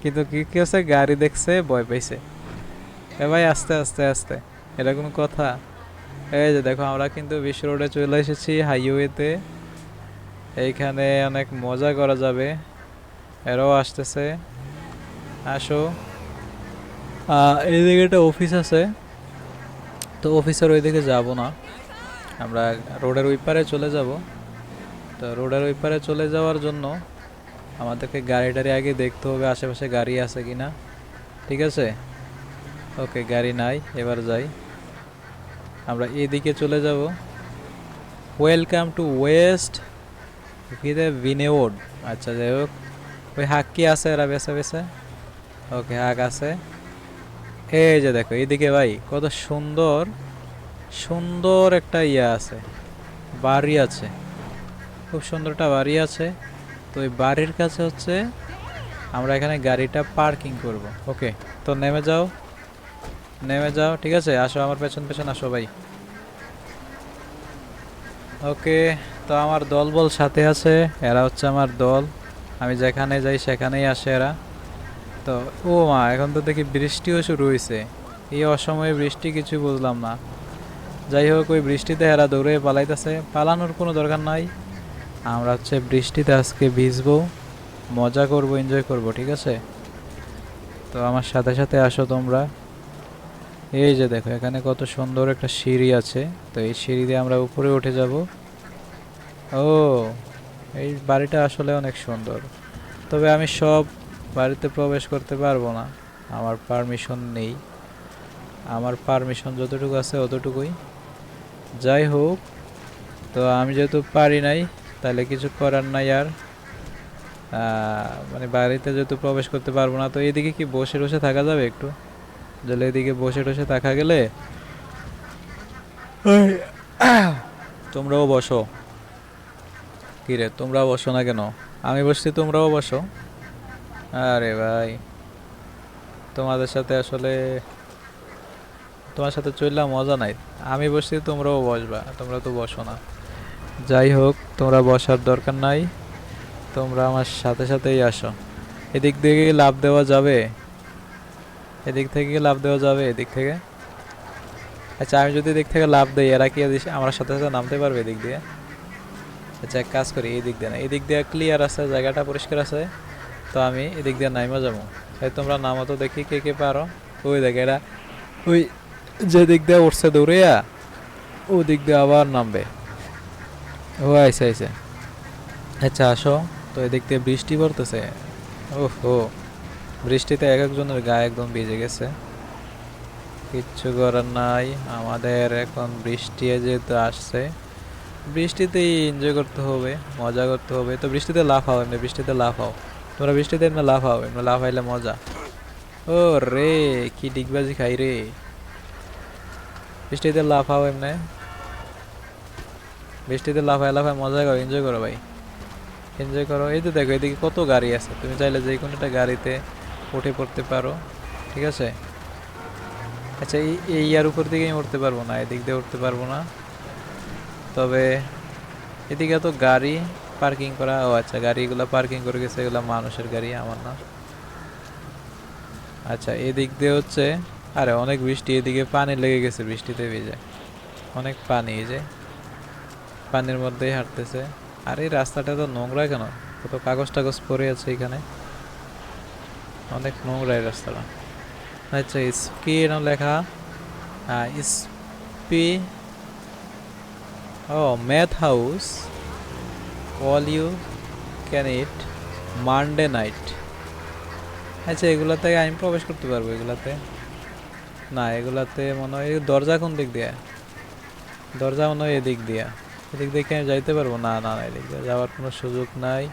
কিন্তু কি কি হচ্ছে, গাড়ি দেখছে ভয় পাইছে। এ ভাই আস্তে আস্তে আস্তে, এটা কোনো কথা? এই যে দেখো আমরা কিন্তু বিশ্ব রোডে চলে এসেছি, হাইওয়েতে। এইখানে অনেক মজা করা যাবে। এরাও আসতেছে, আসো। এইদিকে একটা অফিস আছে, তো অফিসের ওইদিকে যাব না, আমরা রোডের ওই পারে চলে যাব। তো রোডের ওই পারে চলে যাওয়ার জন্য আমাদেরকে গাড়ি টাড়ি আগে দেখতে হবে, আশেপাশে গাড়ি আছে কিনা। ঠিক আছে, ওকে, গাড়ি নাই, এবার যাই। আমরা এদিকে চলে যাব। Welcome to West Vinewood. আচ্ছা, যাই হোক, ওই হাক কি আছে এরা বেছে বেছে? ওকে, হাক আছে। এই যে দেখো এইদিকে ভাই, কত সুন্দর সুন্দর একটা ইয়ে আছে, বাড়ি আছে, খুব সুন্দর একটা বাড়ি আছে। তো ওই বাড়ির কাছে হচ্ছে আমরা এখানে গাড়িটা পার্কিং করব। ওকে, তো নেমে যাও, নেমে যাও, ঠিক আছে, আসো আমার পেছন পেছন আসো ভাই। ওকে, তো আমার দল বল সাথে আছে, এরা হচ্ছে আমার দল। আমি যেখানে যাই সেখানেই আসে এরা। তো ও মা, এখন তো দেখি বৃষ্টিও শুরু হয়েছে। এই অসময়ে বৃষ্টি, কিছু বুঝলাম না। যাই হোক, ওই বৃষ্টিতে এরা দৌড়ে পালাইতেছে, পালানোর কোনো দরকার নাই। আমরা হচ্ছে বৃষ্টিতে আজকে ভিজবো, মজা করব, এনজয় করব, ঠিক আছে? তো আমার সাথে সাথে আসো তোমরা। এই যে দেখো এখানে কত সুন্দর একটা সিঁড়ি আছে, তো এই সিঁড়ি দিয়ে আমরা উপরে উঠে যাব। ও, এই বাড়িটা আসলে অনেক সুন্দর, তবে আমি সব বাড়িতে প্রবেশ করতে পারবো না, আমার পারমিশন নেই। আমার পারমিশন যতটুকু আছে অতটুকুই। যাই হোক, তো আমি যেহেতু পারি নাই, তাহলে কিছু করার নাই আর। মানে বাড়িতে যেহেতু প্রবেশ করতে পারবো না, তো এদিকে কি বসে বসে থাকা যাবে একটু? তাহলে এদিকে বসে টসে থাকা গেলে। তোমরাও বসো। কি রে, তোমরাও বসো না কেন? আমি বসছি, তোমরাও বসো। আরে ভাই, তোমাদের সাথে আসলে, তোমার সাথে চললাম মজা নাই। আমি বসছি, তোমরাও বসবা, তোমরা তো বসো না। যাই হোক, তোমরা বসার দরকার নাই, তোমরা আমার সাথে সাথেই আসো। এদিক থেকে লাফ দেওয়া যাবে? এদিক থেকে লাফ দেওয়া যাবে, এদিক থেকে? আচ্ছা, আমি যদি এদিক থেকে লাফ দিই, এরা কি আমার সাথে সাথে নামতে পারবে এদিক দিয়ে? আচ্ছা, এক কাজ করি, এই দিক দিয়ে না, এদিক দিয়ে ক্লিয়ার আছে, জায়গাটা পরিষ্কার আছে, তো আমি এদিক দিয়ে নাইমা যাবো। তাই তোমরা নামো তো দেখি কে কে পারো। ওই দেখ এরা, ওই যে দিক দিয়ে উঠছে দৌড়িয়া, ও দিক দিয়ে আবার নামবে। ও আইসে আইসে। আচ্ছা আসো। তো এদিক দিয়ে বৃষ্টি পড়তেছে। ওহো, বৃষ্টিতে এক একজনের গায়ে একদম ভিজে গেছে। কিচ্ছু করার নাই, আমাদের এখন বৃষ্টি যেহেতু আসছে, বৃষ্টিতেই এনজয় করতে হবে, মজা করতে হবে। তো বৃষ্টিতে লাফাও, এমনি বৃষ্টিতে লাফাও। তোমরা বৃষ্টিতে এমনি লাফাও, এমনি লাফাইলে মজা। ও রে, কি ডিগবাজি খাই রে! বৃষ্টিতে লাফাও এমনি, বৃষ্টিতে লাফায় লাফায় মজা করো, এনজয় করো ভাই, এনজয় করো। এই তো দেখো এদিকে কত গাড়ি আছে, তুমি চাইলে যে কোনো একটা গাড়িতে উঠে পড়তে পারো, ঠিক আছে? আচ্ছা, এই ইয়ার উপর দিকে আমি উঠতে পারবো না, এদিক দিয়ে উঠতে পারবো না। তবে এদিকে তো গাড়ি পার্কিং করা, ও আচ্ছা, গাড়িগুলো পার্কিং করে গেছে, এগুলো মানুষের গাড়ি, আমার না। আচ্ছা, এদিক দিয়ে হচ্ছে, আরে অনেক বৃষ্টি, এদিকে পানি লেগে গেছে, বৃষ্টিতে ভিজে অনেক পানি, এই যে পানির মধ্যেই হাঁটতেছে। আর এই রাস্তাটা তো নোংরা কেন, কত কাগজ টাগজ পড়ে আছে এখানে, অনেক নোংরা এই রাস্তাটা। আচ্ছা, কি এর লেখা? স্পি, ও, math house, all you can it Monday night. আচ্ছা, এগুলাতে আমি প্রবেশ করতে পারবো এগুলাতে? না, এগুলাতে মনে হয় দরজা কোন দিক দিয়ে? দরজা মনে হয় এদিক দিয়ে, এদিক দিয়ে কি আমি যাইতে পারবো? না না না, এদিক দিয়ে যাওয়ার কোনো সুযোগ নাই।